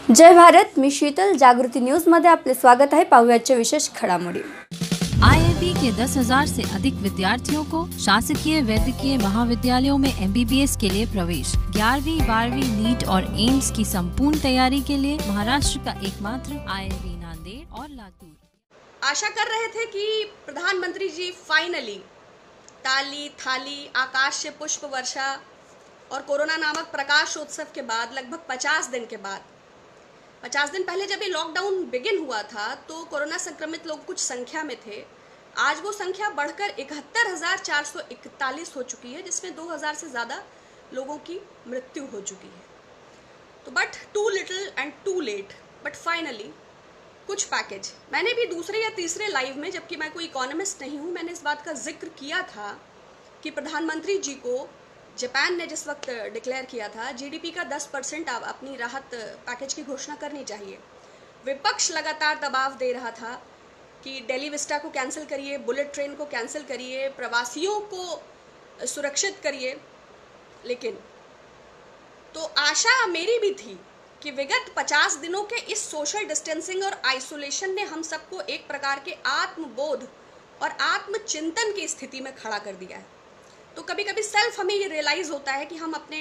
जय भारत, मी शीतल. जागृती न्यूज मध्ये आपले स्वागत आहे. पाहुयाच्या विशेष घडामोडी. IIB के 10,000 से अधिक विद्यार्थियों को शासकीय वैद्यकीय महाविद्यालयों में MBBS के लिए प्रवेश। 11वीं 12वीं नीट और एम्स की संपूर्ण तैयारी के लिए महाराष्ट्र का एकमात्र IIB नांदेड़ और लातूर। आशा कर रहे थे कि प्रधानमंत्री जी फाइनली ताली थाली, आकाश से पुष्प वर्षा और कोरोना नामक प्रकाशोत्सव के बाद लगभग 50 दिन के बाद, 50 दिन पहले जब ये लॉकडाउन बिगिन हुआ था तो कोरोना संक्रमित लोग कुछ संख्या में थे। आज वो संख्या बढ़कर 71,441 हो चुकी है, जिसमें 2,000 से ज़्यादा लोगों की मृत्यु हो चुकी है। तो but too little and too late, but finally कुछ पैकेज। मैंने भी दूसरे या तीसरे लाइव में, जबकि मैं कोई इकोनॉमिस्ट नहीं हूँ, मैंने इस बात का जिक्र किया था कि प्रधानमंत्री जी को जापान ने जिस वक्त डिक्लेयर किया था जीडीपी का 10% अपनी राहत पैकेज की घोषणा करनी चाहिए। विपक्ष लगातार दबाव दे रहा था कि दिल्ली विस्टा को कैंसिल करिए, बुलेट ट्रेन को कैंसिल करिए, प्रवासियों को सुरक्षित करिए। लेकिन तो आशा मेरी भी थी कि विगत 50 दिनों के इस सोशल डिस्टेंसिंग और आइसोलेशन ने हम सबको एक प्रकार के आत्मबोध और आत्मचिंतन की स्थिति में खड़ा कर दिया है। तो कभी कभी सेल्फ हमें ये रियलाइज़ होता है कि हम अपने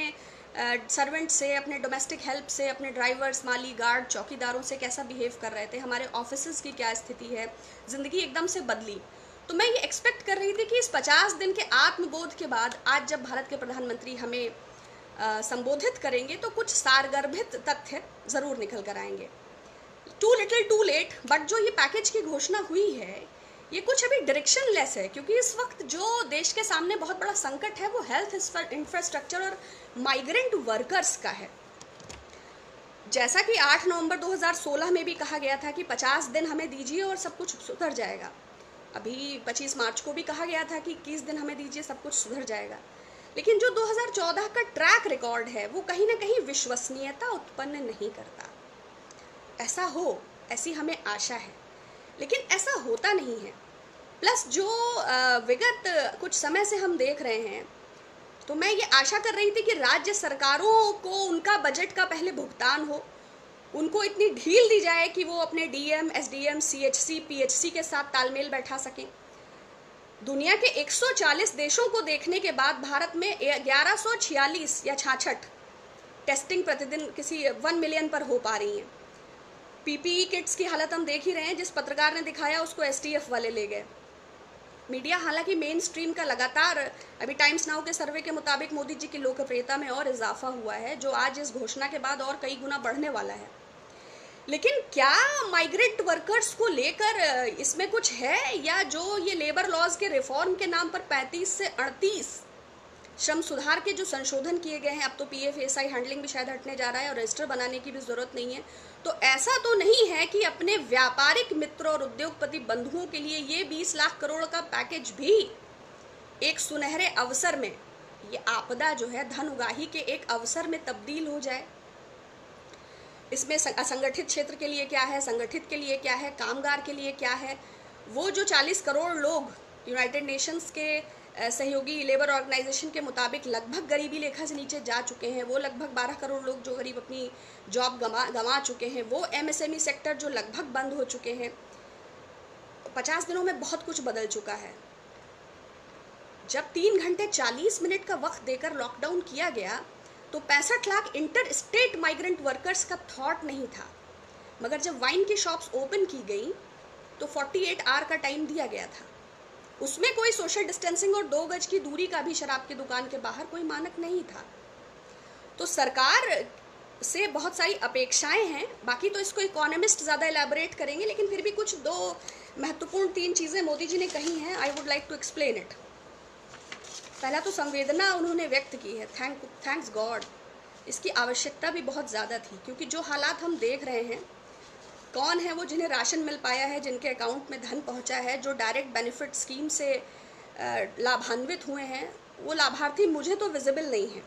सर्वेंट से, अपने डोमेस्टिक हेल्प से, अपने ड्राइवर्स, माली, गार्ड, चौकीदारों से कैसा बिहेव कर रहे थे, हमारे ऑफिसेज की क्या स्थिति है। ज़िंदगी एकदम से बदली। तो मैं ये एक्सपेक्ट कर रही थी कि इस 50 दिन के आत्मबोध के बाद आज जब भारत के प्रधानमंत्री हमें संबोधित करेंगे तो कुछ सारगर्भित तथ्य ज़रूर निकल कर आएंगे। Too little too late, but जो ये पैकेज की घोषणा हुई है ये कुछ अभी डायरेक्शन लेस है, क्योंकि इस वक्त जो देश के सामने बहुत बड़ा संकट है वो हेल्थ इंफ्रास्ट्रक्चर और माइग्रेंट वर्कर्स का है। जैसा कि 8 नवंबर 2016 में भी कहा गया था कि 50 दिन हमें दीजिए और सब कुछ सुधर जाएगा। अभी 25 मार्च को भी कहा गया था कि 21 दिन हमें दीजिए, सब कुछ सुधर जाएगा। लेकिन जो 2014 का ट्रैक रिकॉर्ड है वो कहीं ना कहीं विश्वसनीयता उत्पन्न नहीं करता। ऐसा हो, ऐसी हमें आशा है, लेकिन ऐसा होता नहीं है। प्लस जो विगत कुछ समय से हम देख रहे हैं, तो मैं ये आशा कर रही थी कि राज्य सरकारों को उनका बजट का पहले भुगतान हो, उनको इतनी ढील दी जाए कि वो अपने डीएम, एसडीएम, सीएचसी, पीएचसी के साथ तालमेल बैठा सकें। दुनिया के 140 देशों को देखने के बाद भारत में 1146 या 66 टेस्टिंग प्रतिदिन किसी 1 मिलियन पर हो पा रही हैं। पीपीई किट्स की हालत हम देख ही रहे हैं। जिस पत्रकार ने दिखाया उसको एसटीएफ वाले ले गए। मीडिया हालांकि मेन स्ट्रीम का लगातार, अभी टाइम्स नाउ के सर्वे के मुताबिक मोदी जी की लोकप्रियता में और इजाफा हुआ है, जो आज इस घोषणा के बाद और कई गुना बढ़ने वाला है। लेकिन क्या माइग्रेंट वर्कर्स को लेकर इसमें कुछ है, या जो ये लेबर लॉज के रिफॉर्म के नाम पर 35 से 38 श्रम सुधार के जो संशोधन किए गए हैं, अब तो पीएफएसआई हैंडलिंग भी शायद हटने जा रहा है और रजिस्टर बनाने की भी जरूरत नहीं है। तो ऐसा तो नहीं है कि अपने व्यापारिक मित्रों और उद्योगपति बंधुओं के लिए ये 20 लाख करोड़ का पैकेज भी एक सुनहरे अवसर में, ये आपदा जो है धन उगाही के एक अवसर में तब्दील हो जाए। इसमें असंगठित क्षेत्र के लिए क्या है, संगठित के लिए क्या है, कामगार के लिए क्या है। वो जो 40 करोड़ लोग यूनाइटेड नेशंस के सहयोगी लेबर ऑर्गेनाइजेशन के मुताबिक लगभग गरीबी रेखा से नीचे जा चुके हैं, वो लगभग 12 करोड़ लोग जो गरीब अपनी जॉब गंवा चुके हैं, वो एमएसएमई सेक्टर जो लगभग बंद हो चुके हैं। 50 दिनों में बहुत कुछ बदल चुका है। जब 3 घंटे 40 मिनट का वक्त देकर लॉकडाउन किया गया तो 65 lakh inter state migrant workers का थॉट नहीं था, मगर जब वाइन की शॉप्स ओपन की गई तो 48 आवर का टाइम दिया गया था। उसमें कोई सोशल डिस्टेंसिंग और 2 गज की दूरी का भी शराब की दुकान के बाहर कोई मानक नहीं था। तो सरकार से बहुत सारी अपेक्षाएं हैं, बाकी तो इसको इकोनॉमिस्ट ज़्यादा एलैबोरेट करेंगे, लेकिन फिर भी कुछ 2 महत्वपूर्ण 3 चीज़ें मोदी जी ने कही हैं। I would like to explain it. पहला तो संवेदना उन्होंने व्यक्त की है, थैंक्स गॉड। इसकी आवश्यकता भी बहुत ज़्यादा थी, क्योंकि जो हालात हम देख रहे हैं, कौन है वो जिन्हें राशन मिल पाया है, जिनके अकाउंट में धन पहुंचा है, जो डायरेक्ट बेनिफिट स्कीम से लाभान्वित हुए हैं, वो लाभार्थी मुझे तो विजिबल नहीं है।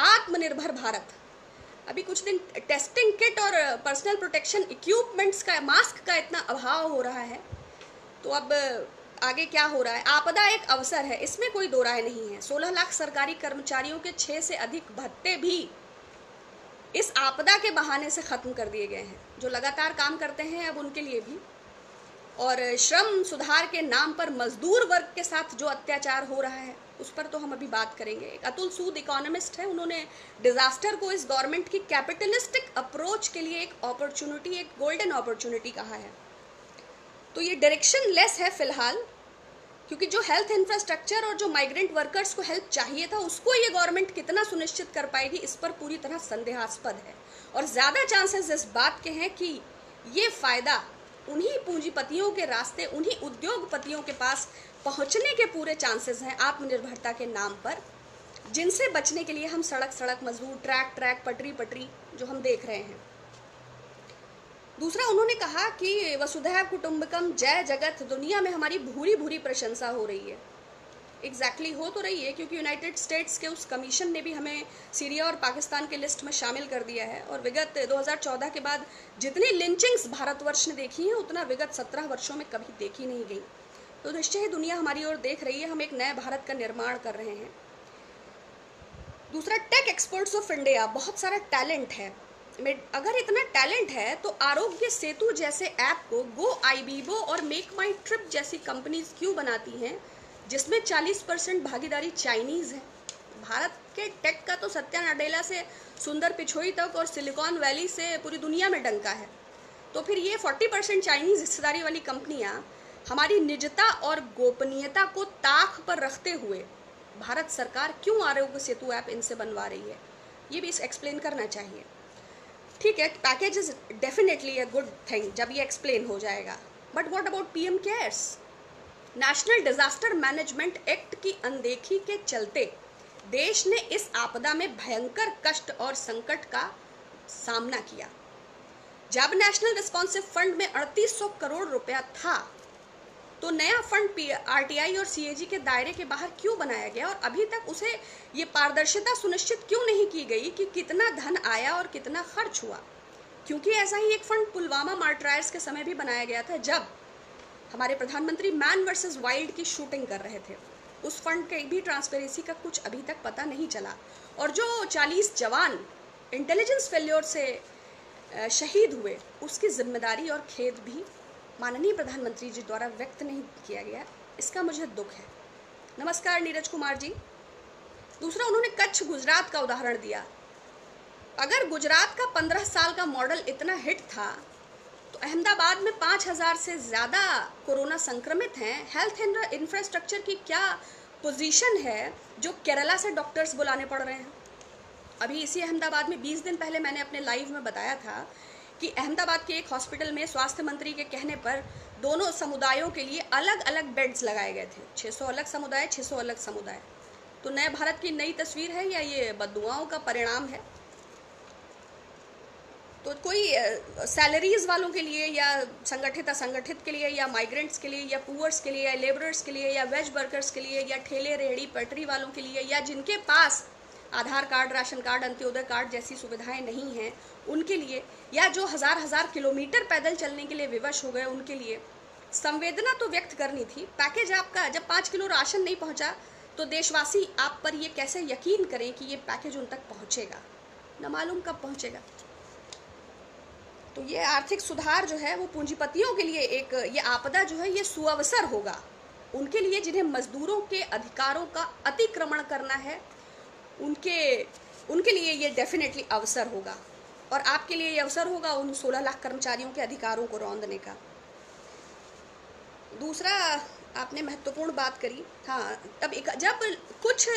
आत्मनिर्भर भारत, अभी कुछ दिन टेस्टिंग किट और पर्सनल प्रोटेक्शन इक्विपमेंट्स का, मास्क का इतना अभाव हो रहा है, तो अब आगे क्या हो रहा है। आपदा एक अवसर है, इसमें कोई दो राय नहीं है। 16 लाख सरकारी कर्मचारियों के 6 से अधिक भत्ते भी इस आपदा के बहाने से ख़त्म कर दिए गए हैं। जो लगातार काम करते हैं अब उनके लिए भी, और श्रम सुधार के नाम पर मजदूर वर्ग के साथ जो अत्याचार हो रहा है उस पर तो हम अभी बात करेंगे। एक अतुल सूद इकोनॉमिस्ट है, उन्होंने डिजास्टर को इस गवर्नमेंट की कैपिटलिस्टिक अप्रोच के लिए एक अपॉर्चुनिटी, एक गोल्डन अपॉर्चुनिटी कहा है। तो ये डायरेक्शन लेस है फिलहाल, क्योंकि जो हेल्थ इंफ्रास्ट्रक्चर और जो माइग्रेंट वर्कर्स को हेल्प चाहिए था उसको ये गवर्नमेंट कितना सुनिश्चित कर पाएगी इस पर पूरी तरह संदेहास्पद है। और ज़्यादा चांसेस इस बात के हैं कि ये फ़ायदा उन्हीं पूंजीपतियों के रास्ते, उन्हीं उद्योगपतियों के पास पहुंचने के पूरे चांसेस हैं आत्मनिर्भरता के नाम पर, जिनसे बचने के लिए हम सड़क मजदूर, ट्रैक पटरी जो हम देख रहे हैं। दूसरा, उन्होंने कहा कि वसुधैव कुटुंबकम, जय जगत, दुनिया में हमारी भूरी भूरी प्रशंसा हो रही है। एग्जैक्टली हो तो रही है, क्योंकि यूनाइटेड स्टेट्स के उस कमीशन ने भी हमें सीरिया और पाकिस्तान के लिस्ट में शामिल कर दिया है। और विगत 2014 के बाद जितनी लिंचिंग्स भारतवर्ष ने देखी हैं उतना विगत 17 वर्षों में कभी देखी नहीं गई। तो निश्चय ही दुनिया हमारी ओर देख रही है, हम एक नए भारत का निर्माण कर रहे हैं। दूसरा, टेक एक्सपर्ट्स ऑफ इंडिया, बहुत सारा टैलेंट है। अगर इतना टैलेंट है तो आरोग्य सेतु जैसे ऐप को गो आईबीबो और मेक माई ट्रिप जैसी कंपनीज क्यों बनाती हैं, जिसमें 40% भागीदारी चाइनीज़ है। भारत के टेक का तो सत्या नडेला से सुंदर पिछोई तक और सिलिकॉन वैली से पूरी दुनिया में डंका है। तो फिर ये 40% चाइनीज़ हिस्सेदारी वाली कंपनियां हमारी निजता और गोपनीयता को ताक पर रखते हुए भारत सरकार क्यों आरोग्य सेतु ऐप इनसे बनवा रही है, ये भी एक्सप्लेन करना चाहिए। ठीक है, package is definitely a good thing जब ये एक्सप्लेन हो जाएगा, but what about PM cares? National disaster management act की अनदेखी के चलते देश ने इस आपदा में भयंकर कष्ट और संकट का सामना किया। जब नेशनल रिस्पॉन्सिव फंड में 3800 करोड़ रुपया था तो नया फंड आरटीआई और सीएजी के दायरे के बाहर क्यों बनाया गया, और अभी तक उसे ये पारदर्शिता सुनिश्चित क्यों नहीं की गई कि कितना धन आया और कितना खर्च हुआ? क्योंकि ऐसा ही एक फंड पुलवामा मार्टरायर्स के समय भी बनाया गया था, जब हमारे प्रधानमंत्री मैन वर्सेस वाइल्ड की शूटिंग कर रहे थे। उस फंड के भी ट्रांसपेरेंसी का कुछ अभी तक पता नहीं चला। और जो 40 जवान इंटेलिजेंस फेल्योर से शहीद हुए उसकी जिम्मेदारी और खेद भी माननीय प्रधानमंत्री जी द्वारा व्यक्त नहीं किया गया, इसका मुझे दुख है। नमस्कार नीरज कुमार जी। दूसरा, उन्होंने कच्छ गुजरात का उदाहरण दिया। अगर गुजरात का 15 साल का मॉडल इतना हिट था तो अहमदाबाद में 5000 से ज़्यादा कोरोना संक्रमित हैं। हेल्थ इंफ्रास्ट्रक्चर की क्या पोजीशन है जो केरला से डॉक्टर्स बुलाने पड़ रहे हैं? अभी इसी अहमदाबाद में 20 दिन पहले मैंने अपने लाइव में बताया था कि अहमदाबाद के एक हॉस्पिटल में स्वास्थ्य मंत्री के कहने पर दोनों समुदायों के लिए अलग अलग बेड्स लगाए गए थे। 600 अलग समुदाय, 600 अलग समुदाय। तो नए भारत की नई तस्वीर है या ये बददुआओं का परिणाम है? तो कोई सैलरीज वालों के लिए या संगठित असंगठित के लिए या माइग्रेंट्स के लिए या पुअर्स के लिए या लेबरर्स के लिए या वेज वर्कर्स के लिए या ठेले रेहड़ी पटरी वालों के लिए या जिनके पास Aadhaar card, ration card, Antyodaya card जैसी सुविधाएं नहीं हैं उनके लिए, या जो हजार किलोमीटर पैदल चलने के लिए विवश हो गए उनके लिए संवेदना तो व्यक्त करनी थी। पैकेज आपका जब 5 किलो राशन नहीं पहुंचा तो देशवासी आप पर ये कैसे यकीन करें कि ये पैकेज उन तक पहुंचेगा? न मालूम कब पहुंचेगा। तो ये आर्थिक सुधार जो है वो पूंजीपतियों के लिए एक, ये आपदा जो है ये सुअवसर होगा उनके लिए जिन्हें मजदूरों के अधिकारों का अतिक्रमण करना है, उनके लिए ये डेफिनेटली अवसर होगा। और आपके लिए ये अवसर होगा उन 16 लाख कर्मचारियों के अधिकारों को रौंदने का। दूसरा, आपने महत्वपूर्ण बात करी, हाँ, तब जब कुछ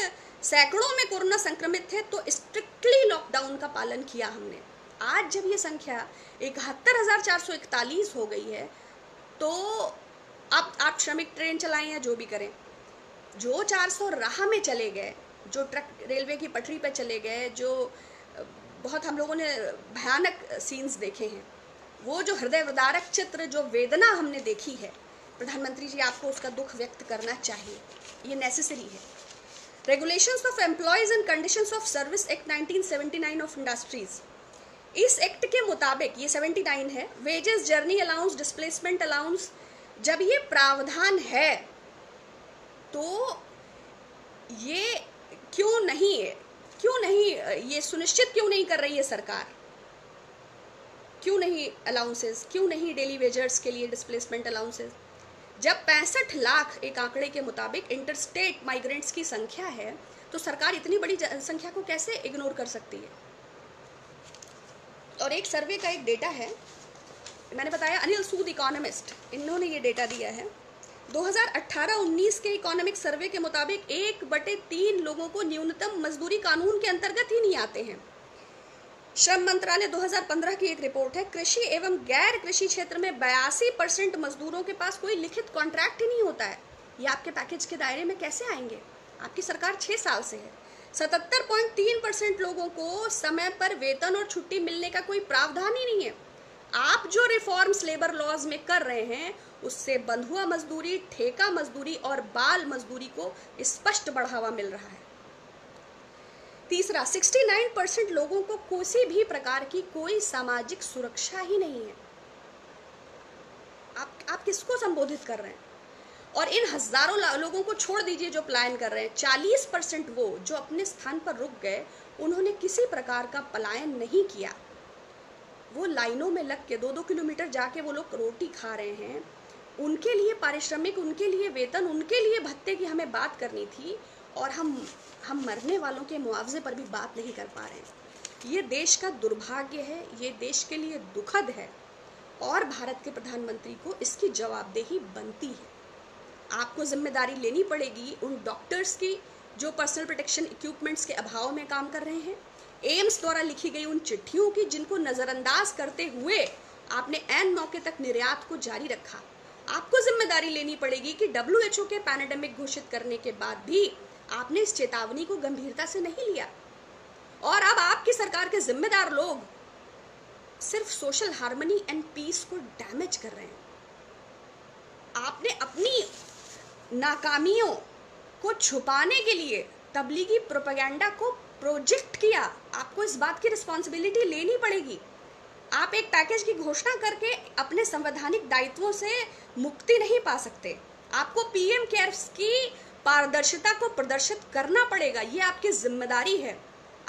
सैकड़ों में कोरोना संक्रमित थे तो स्ट्रिक्टली लॉकडाउन का पालन किया हमने। आज जब ये संख्या 71,441 हो गई है तो आप श्रमिक ट्रेन चलाएं या जो भी करें, जो 400 राह में चले गए, जो ट्रक रेलवे की पटरी पर चले गए, जो बहुत हम लोगों ने भयानक सीन्स देखे हैं, वो जो हृदय विदारक चित्र, जो वेदना हमने देखी है, प्रधानमंत्री जी आपको उसका दुख व्यक्त करना चाहिए, ये नेसेसरी है। Regulations of employees and conditions of service act 1979 of industries, इस एक्ट के मुताबिक ये 79 है, wages, journey allowance, displacement allowance, जब ये प्रावधान है तो ये क्यों नहीं क्यों नहीं ये सुनिश्चित क्यों नहीं कर रही है सरकार? क्यों नहीं अलाउंसेस, क्यों नहीं डेली वेजर्स के लिए डिस्प्लेसमेंट अलाउंसेस? जब 65 लाख एक आंकड़े के मुताबिक इंटरस्टेट माइग्रेंट्स की संख्या है, तो सरकार इतनी बड़ी संख्या को कैसे इग्नोर कर सकती है? और एक सर्वे का एक डेटा है, मैंने बताया अनिल सूद इकोनॉमिस्ट, इन्होंने ये डेटा दिया है। 2018-19 के इकोनॉमिक सर्वे के मुताबिक 1/3 लोगों को न्यूनतम मजदूरी कानून के अंतर्गत ही नहीं आते हैं। श्रम मंत्रालय 2015 की एक रिपोर्ट है, कृषि एवं गैर कृषि क्षेत्र में 82% मजदूरों के पास कोई लिखित कॉन्ट्रैक्ट ही नहीं होता है। ये आपके पैकेज के दायरे में कैसे आएंगे? आपकी सरकार 6 साल से है। 77.3% लोगों को समय पर वेतन और छुट्टी मिलने का कोई प्रावधान ही नहीं है। आप जो रिफॉर्म्स लेबर लॉज में कर रहे हैं, उससे बंधुआ मजदूरी, ठेका मजदूरी और बाल मजदूरी को स्पष्ट बढ़ावा मिल रहा है। तीसरा, 69% लोगों को किसी भी प्रकार की कोई सामाजिक सुरक्षा ही नहीं है। आप किसको संबोधित कर रहे हैं? और इन हजारों लोगों को छोड़ दीजिए जो पलायन कर रहे हैं, 40% वो जो अपने स्थान पर रुक गए, उन्होंने किसी प्रकार का पलायन नहीं किया। वो लाइनों में लग के 2-2 किलोमीटर जाके वो लोग रोटी खा रहे हैं। उनके लिए पारिश्रमिक, उनके लिए वेतन, उनके लिए भत्ते की हमें बात करनी थी, और हम मरने वालों के मुआवजे पर भी बात नहीं कर पा रहे हैं। ये देश का दुर्भाग्य है, ये देश के लिए दुखद है, और भारत के प्रधानमंत्री को इसकी जवाबदेही बनती है। आपको जिम्मेदारी लेनी पड़ेगी उन डॉक्टर्स की जो पर्सनल प्रोटेक्शन इक्विपमेंट्स के अभाव में काम कर रहे हैं, एम्स द्वारा लिखी गई उन चिट्ठियों की जिनको नज़रअंदाज करते हुए आपने ऐन मौके तक निर्यात को जारी रखा। आपको जिम्मेदारी लेनी पड़ेगी कि WHO के पैंडेमिक घोषित करने के बाद भी आपने इस चेतावनी को गंभीरता से नहीं लिया, और अब आपकी सरकार के जिम्मेदार लोग सिर्फ सोशल हार्मनी एंड पीस को डैमेज कर रहे हैं। आपने अपनी नाकामियों को छुपाने के लिए तबलीगी प्रोपेगेंडा को प्रोजेक्ट किया। आपको इस बात की रिस्पॉन्सिबिलिटी लेनी पड़ेगी। आप एक पैकेज की घोषणा करके अपने संवैधानिक दायित्वों से मुक्ति नहीं पा सकते। आपको PM केयर्स की पारदर्शिता को प्रदर्शित करना पड़ेगा, ये आपकी जिम्मेदारी है।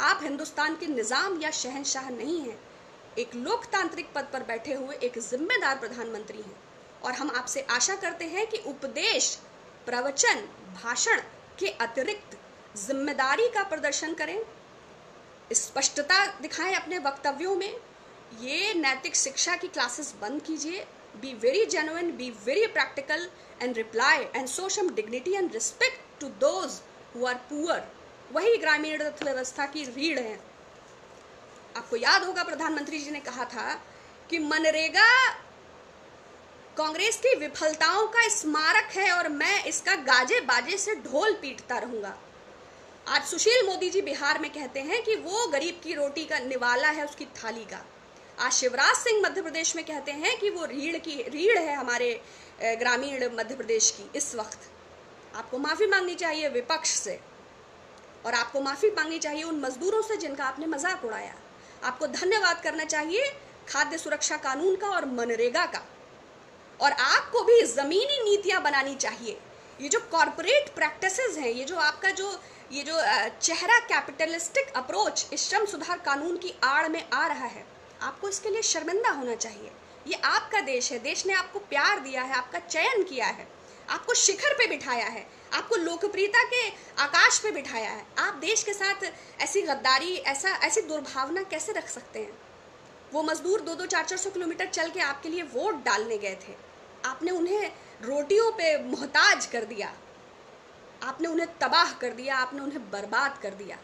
आप हिंदुस्तान के निजाम या शहंशाह नहीं हैं, एक लोकतांत्रिक पद पर बैठे हुए एक जिम्मेदार प्रधानमंत्री हैं, और हम आपसे आशा करते हैं कि उपदेश, प्रवचन, भाषण के अतिरिक्त जिम्मेदारी का प्रदर्शन करें, स्पष्टता दिखाएं अपने वक्तव्यों में। ये नैतिक शिक्षा की क्लासेस बंद कीजिए। Be very genuine, be very practical and reply and show some dignity and respect to those who are poor. वही ग्रामीण अर्थव्यवस्था की रीढ़ है। आपको याद होगा प्रधानमंत्री जी ने कहा था कि मनरेगा कांग्रेस की विफलताओं का स्मारक है और मैं इसका गाजे बाजे से ढोल पीटता रहूंगा। आज सुशील मोदी जी बिहार में कहते हैं कि वो गरीब की रोटी का निवाला है, उसकी थाली का। आज शिवराज सिंह मध्य प्रदेश में कहते हैं कि वो रीढ़ है हमारे ग्रामीण मध्य प्रदेश की। इस वक्त आपको माफ़ी मांगनी चाहिए विपक्ष से, और आपको माफ़ी मांगनी चाहिए उन मजदूरों से जिनका आपने मजाक उड़ाया। आपको धन्यवाद करना चाहिए खाद्य सुरक्षा कानून का और मनरेगा का, और आपको भी ज़मीनी नीतियाँ बनानी चाहिए। ये जो कॉरपोरेट प्रैक्टिसेस हैं, ये जो आपका ये जो चेहरा कैपिटलिस्टिक अप्रोच इस श्रम सुधार कानून की आड़ में आ रहा है, आपको इसके लिए शर्मिंदा होना चाहिए। ये आपका देश है, देश ने आपको प्यार दिया है, आपका चयन किया है, आपको शिखर पे बिठाया है, आपको लोकप्रियता के आकाश पे बिठाया है। आप देश के साथ ऐसी गद्दारी, ऐसी दुर्भावना कैसे रख सकते हैं? वो मजदूर 200, 400 किलोमीटर चल के आपके लिए वोट डालने गए थे, आपने उन्हें रोटियों पे मोहताज कर दिया, आपने उन्हें तबाह कर दिया, आपने उन्हें बर्बाद कर दिया।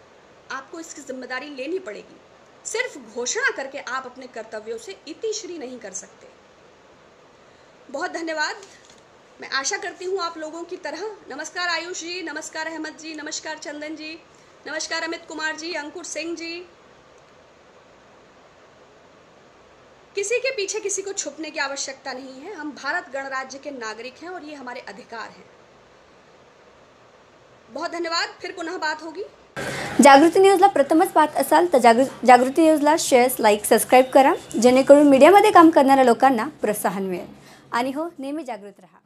आपको इसकी जिम्मेदारी लेनी पड़ेगी। सिर्फ घोषणा करके आप अपने कर्तव्यों से इतिश्री नहीं कर सकते। बहुत धन्यवाद। मैं आशा करती हूँ आप लोगों की तरह। नमस्कार आयुष जी, नमस्कार अहमद जी, नमस्कार चंदन जी, नमस्कार अमित कुमार जी, अंकुर सिंह जी। किसी के पीछे किसी को छुपने की आवश्यकता नहीं है। हम भारत गणराज्य के नागरिक हैं और ये हमारे अधिकार हैं। बहुत धन्यवाद। फिर पुनः बात होगी। जागृती न्यूजला प्रथमच पाहत असाल तर जागृती न्यूजला शेअर्स, लाईक, सबस्क्राईब करा, जेणेकरून मीडियामध्ये काम करणाऱ्या लोकांना प्रोत्साहन मिळेल। आणि हो, नेहमी जागृत रहा।